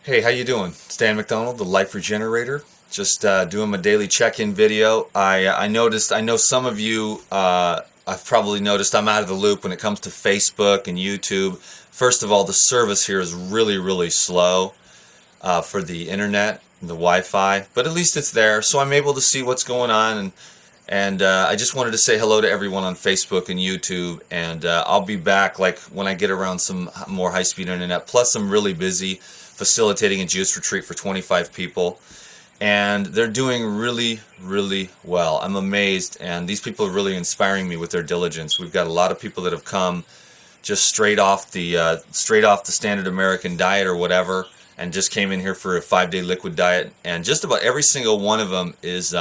Hey, how you doing? It's Dan McDonald, the Life Regenerator. Just doing my daily check-in video. I noticed, I know some of you, I've probably noticed I'm out of the loop when it comes to Facebook and YouTube. First of all, the service here is really slow for the internet and the Wi-Fi, but at least it's there, so I'm able to see what's going on. And I just wanted to say hello to everyone on Facebook and YouTube, and I'll be back like when I get around some more high-speed internet. Plus, I'm really busy facilitating a juice retreat for 25 people, and they're doing really well. I'm amazed, and these people are really inspiring me with their diligence. We've got a lot of people that have come just straight off the standard American diet or whatever, and just came in here for a 5-day liquid diet, and just about every single one of them is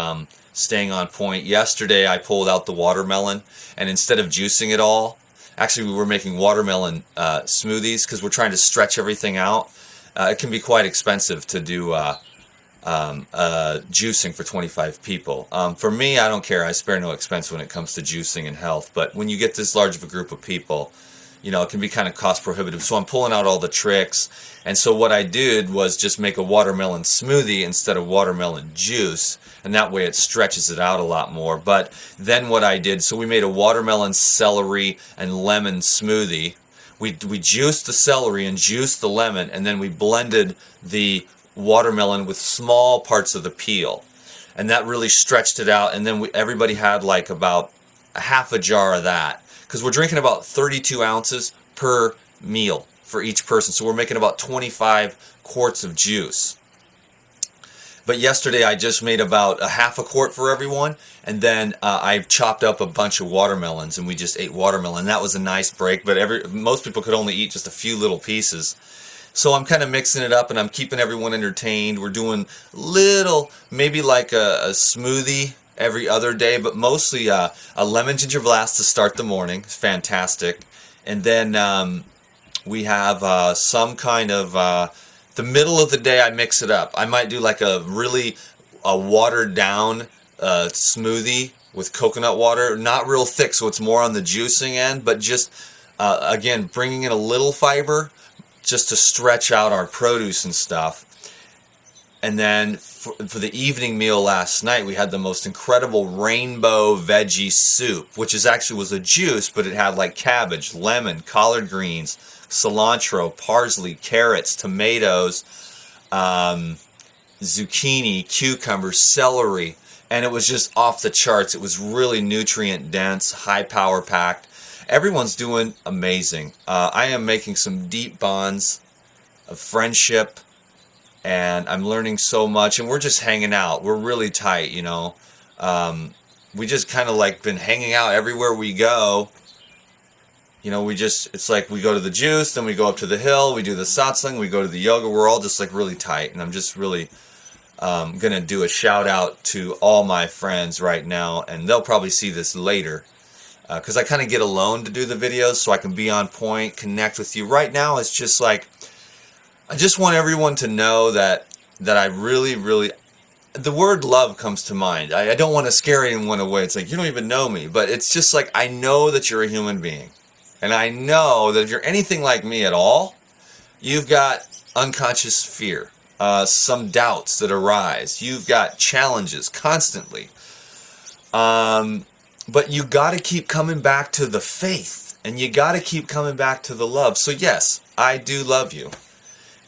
staying on point. Yesterday I pulled out the watermelon, and instead of juicing it all, actually we were making watermelon smoothies because we're trying to stretch everything out. It can be quite expensive to do juicing for 25 people. For me, I don't care. I spare no expense when it comes to juicing and health. But when you get this large of a group of people, you know, it can be kind of cost prohibitive. So I'm pulling out all the tricks. And so what I did was just make a watermelon smoothie instead of watermelon juice. And that way it stretches it out a lot more. But then what I did, so we made a watermelon, celery, and lemon smoothie. We juiced the celery and juiced the lemon, and then we blended the watermelon with small parts of the peel, and that really stretched it out. And then everybody had like about a half a jar of that, because we're drinking about 32 ounces per meal for each person, so we're making about 25 quarts of juice. But yesterday I just made about a half a quart for everyone, and then I chopped up a bunch of watermelons, and we just ate watermelon. That was a nice break, but most people could only eat just a few little pieces. So I'm kind of mixing it up, and I'm keeping everyone entertained. We're doing little, maybe like a smoothie every other day, but mostly a lemon ginger blast to start the morning. It's fantastic. And then we have some kind of... the middle of the day I mix it up. I might do like a watered down smoothie with coconut water, not real thick, so it's more on the juicing end, but just again bringing in a little fiber just to stretch out our produce and stuff. And then for the evening meal last night, we had the most incredible rainbow veggie soup, which actually was a juice, but it had like cabbage, lemon, collard greens, cilantro, parsley, carrots, tomatoes, zucchini, cucumbers, celery, and it was just off the charts. It was really nutrient dense, high power packed. Everyone's doing amazing. I am making some deep bonds of friendship, and I'm learning so much, and we're just hanging out. We're really tight, you know. We just kind of like been hanging out everywhere we go. You know, it's like we go to the juice, then we go up to the hill, we do the satsang, we go to the yoga. We're all just like really tight, and I'm just really going to do a shout out to all my friends right now, and they'll probably see this later, because I kind of get alone to do the videos so I can be on point, connect with you. Right now it's just like, I just want everyone to know that I really, the word love comes to mind. I don't want to scare anyone away. It's like, you don't even know me, but it's just like, I know that you're a human being. And I know that if you're anything like me at all, you've got unconscious fear, some doubts that arise. You've got challenges constantly. But you got to keep coming back to the faith, and you got to keep coming back to the love. So yes, I do love you.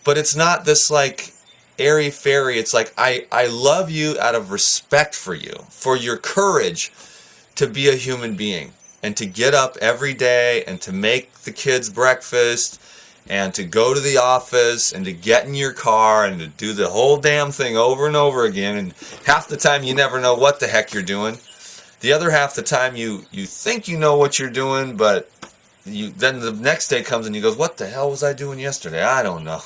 But it's not this like airy-fairy. It's like I love you out of respect for you, for your courage to be a human being, and to get up every day and to make the kids breakfast and to go to the office and to get in your car and to do the whole damn thing over and over again. And half the time you never know what the heck you're doing. The other half the time you think you know what you're doing, but then the next day comes and you go, what the hell was I doing yesterday? I don't know.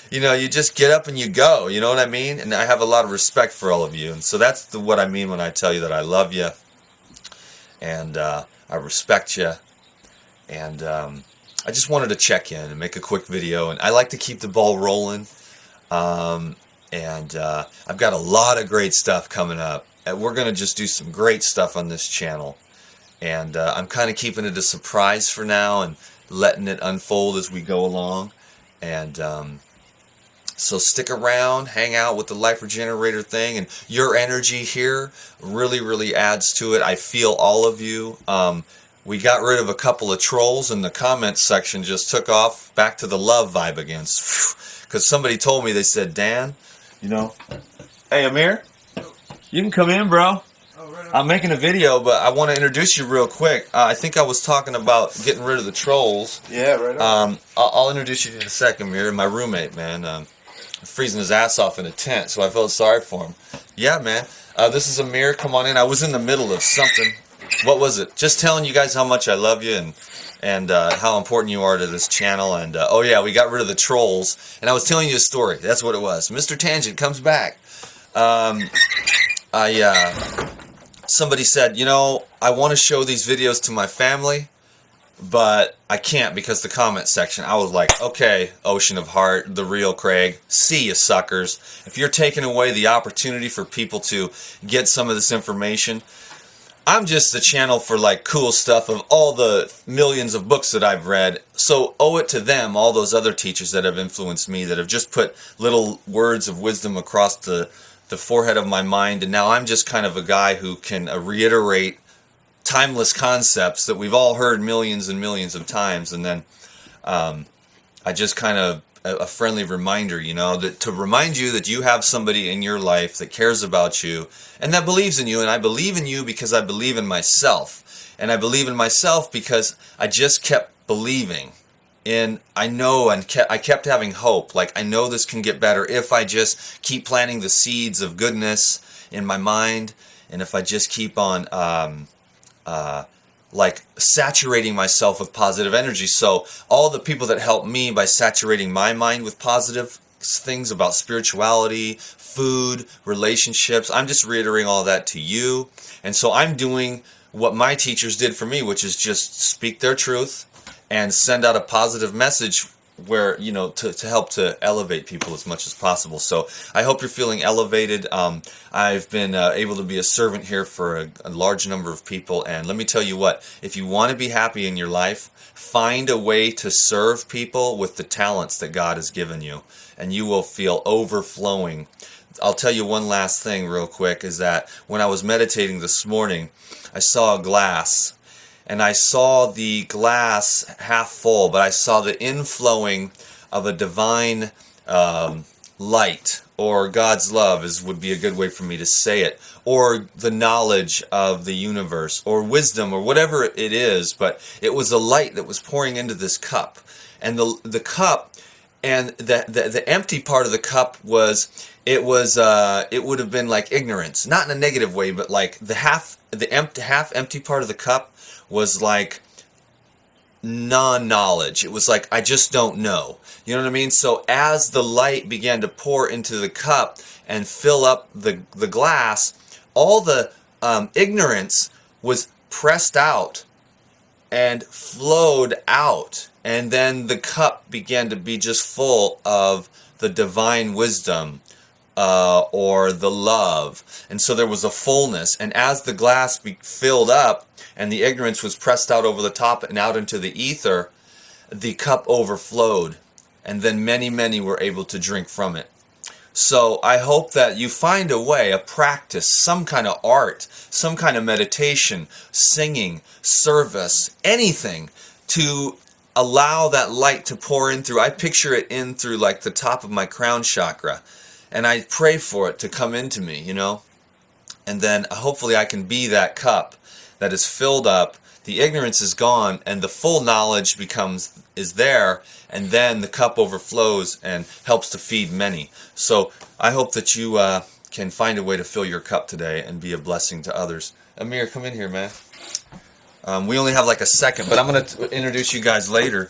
You know, you just get up and you go, you know what I mean? And I have a lot of respect for all of you. And so that's what I mean when I tell you that I love you. And I respect you, and I just wanted to check in and make a quick video, and I like to keep the ball rolling, and I've got a lot of great stuff coming up, and we're going to just do some great stuff on this channel, and I'm kind of keeping it a surprise for now and letting it unfold as we go along, and So stick around, hang out with the Life Regenerator thing, and your energy here really adds to it. I feel all of you. We got rid of a couple of trolls, and the comments section just took off back to the love vibe again. Because somebody told me, they said, Dan, you know, hey Amir, you can come in, bro. I'm making a video, but I want to introduce you real quick. I think I was talking about getting rid of the trolls. Yeah, right on. I'll introduce you in a second, Amir. My roommate, man, freezing his ass off in a tent, so I felt sorry for him. Yeah, man. This is Amir. Come on in. I was in the middle of something. What was it? Just telling you guys how much I love you and how important you are to this channel. And oh yeah, we got rid of the trolls, and I was telling you a story. That's what it was. Mr. Tangent comes back. Somebody said, you know, I want to show these videos to my family, but I can't because the comment section. I was like, okay, Ocean of Heart, the real Craig, see you suckers. If you're taking away the opportunity for people to get some of this information, I'm just the channel for like cool stuff of all the millions of books that I've read. So owe it to them, all those other teachers that have influenced me, that have just put little words of wisdom across the forehead of my mind, and now I'm just kind of a guy who can reiterate timeless concepts that we've all heard millions and millions of times, and then I just kind of a friendly reminder, you know, that to remind you that you have somebody in your life that cares about you and that believes in you. And I believe in you because I believe in myself, and I believe in myself because I just kept believing. And I know, and I kept having hope. Like, I know this can get better if I just keep planting the seeds of goodness in my mind, and if I just keep on like saturating myself with positive energy. So all the people that help me by saturating my mind with positive things about spirituality, food, relationships, I'm just reiterating all that to you. And so I'm doing what my teachers did for me, which is just speak their truth and send out a positive message where, you know, to help to elevate people as much as possible. So I hope you're feeling elevated. I've been able to be a servant here for a large number of people, and let me tell you what, if you want to be happy in your life, find a way to serve people with the talents that God has given you, and you will feel overflowing. I'll tell you one last thing real quick, is that when I was meditating this morning, I saw a glass. And I saw the glass half full, but I saw the inflowing of a divine light, or God's love would be a good way for me to say it, or the knowledge of the universe, or wisdom, or whatever it is. But it was a light that was pouring into this cup, and the cup, and the empty part of the cup it would have been like ignorance, not in a negative way, but like the half empty part of the cup was like non-knowledge. It was like, I just don't know. You know what I mean? So as the light began to pour into the cup and fill up the glass, all the ignorance was pressed out and flowed out. And then the cup began to be just full of the divine wisdom, or the love. And so there was a fullness. And as the glass filled up and the ignorance was pressed out over the top and out into the ether, the cup overflowed. And then many were able to drink from it. So I hope that you find a way, a practice, some kind of art, some kind of meditation, singing, service, anything to allow that light to pour in through. I picture it in through like the top of my crown chakra. And I pray for it to come into me, you know. And then hopefully I can be that cup that is filled up. The ignorance is gone, and the full knowledge is there, and then the cup overflows and helps to feed many. So I hope that you can find a way to fill your cup today and be a blessing to others. Amir, come in here, man. We only have like a second, but I'm going to introduce you guys later.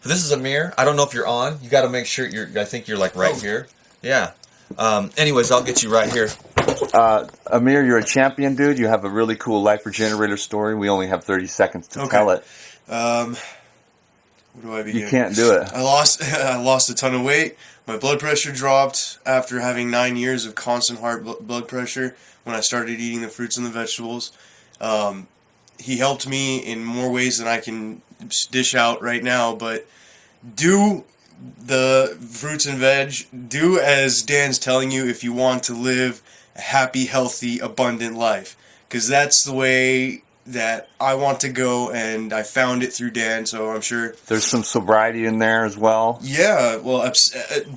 This is Amir. I don't know if you're on. You got to make sure I think you're like right here. Yeah. Anyways, I'll get you right here. Amir, you're a champion, dude. You have a really cool Life Regenerator story. We only have 30 seconds to tell it. Where do I begin? You can't do it. I lost a ton of weight. My blood pressure dropped after having 9 years of constant blood pressure when I started eating the fruits and the vegetables. He helped me in more ways than I can dish out right now, but do the fruits and veg. Do as Dan's telling you if you want to live a happy, healthy, abundant life. Because that's the way that I want to go, and I found it through Dan, so I'm sure... There's some sobriety in there as well? Yeah, well,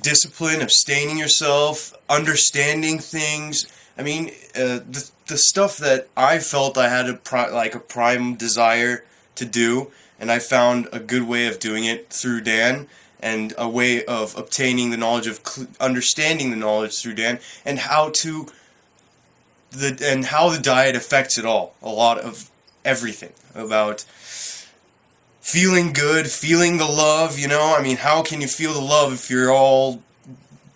discipline, abstaining yourself, understanding things. I mean, the stuff that I felt I had a prime desire to do, and I found a good way of doing it through Dan, and a way of obtaining the knowledge of understanding the knowledge through Dan, and how the diet affects it all. A lot of everything about feeling good, feeling the love, you know? I mean, how can you feel the love if you're all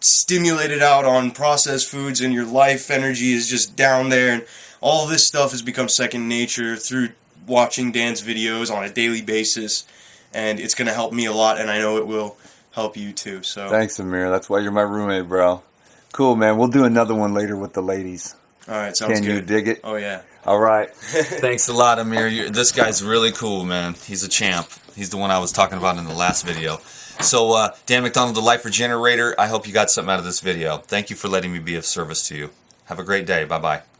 stimulated out on processed foods and your life energy is just down there? And all this stuff has become second nature through watching Dan's videos on a daily basis, and it's going to help me a lot, and I know it will help you too. So thanks, Amir. That's why you're my roommate, bro. Cool, man. We'll do another one later with the ladies. All right, sounds good. Can you dig it? Oh, yeah. All right. Thanks a lot, Amir. This guy's really cool, man. He's a champ. He's the one I was talking about in the last video. So, Dan McDonald, the Life Regenerator, I hope you got something out of this video. Thank you for letting me be of service to you. Have a great day. Bye-bye.